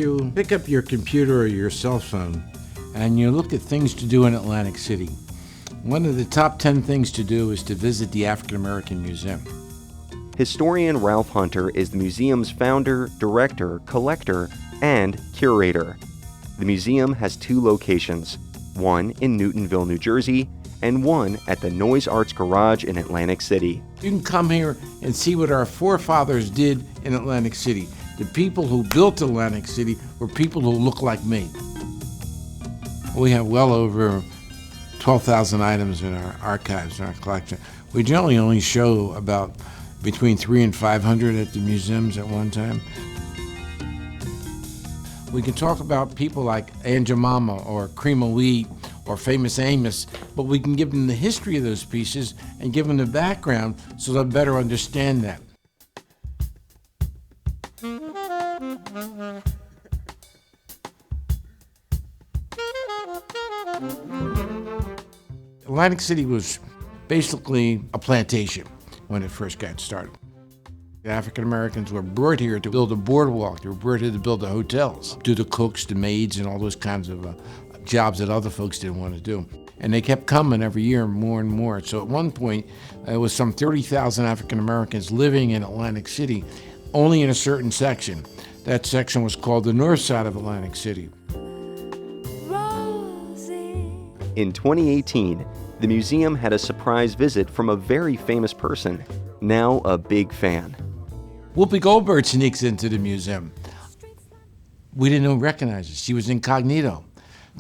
you pick up your computer or your cell phone and you look at things to do in Atlantic City, one of the top 10 things to do is to visit the African American Museum. Historian Ralph Hunter is the museum's founder, director, collector, and curator. The museum has 2 locations, one in Newtonville, New Jersey, and one at the Noise Arts Garage in Atlantic City. You can come here and see what our forefathers did in Atlantic City. The people who built Atlantic City were people who look like me. We have well over 12,000 items in our archives, in our collection. We generally only show about between 300 and 500 at the museums at one time. We can talk about people like Aunt Jemima or Cream of Wheat or Famous Amos, but we can give them the history of those pieces and give them the background so they'll better understand that. Atlantic City was basically a plantation when it first got started. The African Americans were brought here to build a boardwalk. They were brought here to build the hotels, do the cooks, the maids, and all those kinds of jobs that other folks didn't want to do. And they kept coming every year more and more. So at one point, there was some 30,000 African Americans living in Atlantic City, only in a certain section. That section was called the north side of Atlantic City. In 2018, the museum had a surprise visit from a very famous person, now a big fan. Whoopi Goldberg sneaks into the museum. We didn't even recognize her. She was incognito.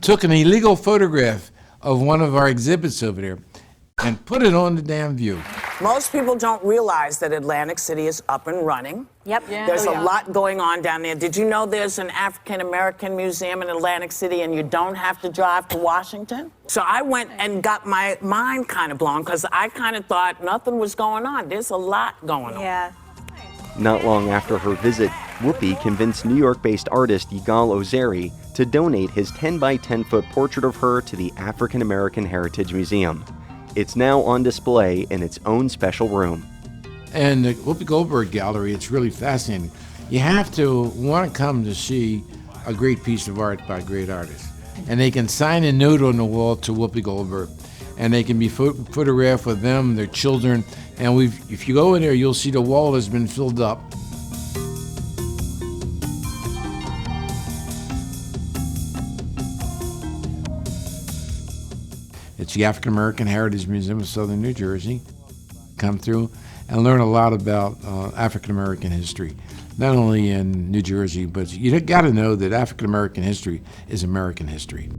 Took an illegal photograph of one of our exhibits over there and put it on the damn View. Most people don't realize that Atlantic City is up and running. Yep. Yeah. There's a lot going on down there. Did you know there's an African American museum in Atlantic City and you don't have to drive to Washington? So I went and got my mind kind of blown because I kind of thought nothing was going on. There's a lot going on. Yeah. Not long after her visit, Whoopi convinced New York-based artist Yigal Ozeri to donate his 10 by 10 foot portrait of her to the African American Heritage Museum. It's now on display in its own special room. And the Whoopi Goldberg Gallery, it's really fascinating. You have to want to come to see a great piece of art by a great artist. And they can sign a note on the wall to Whoopi Goldberg. And they can be photographed with them, their children. And if you go in there, you'll see the wall has been filled up. It's the African American Heritage Museum of Southern New Jersey. Come through and learn a lot about African American history, not only in New Jersey, but you got to know that African American history is American history.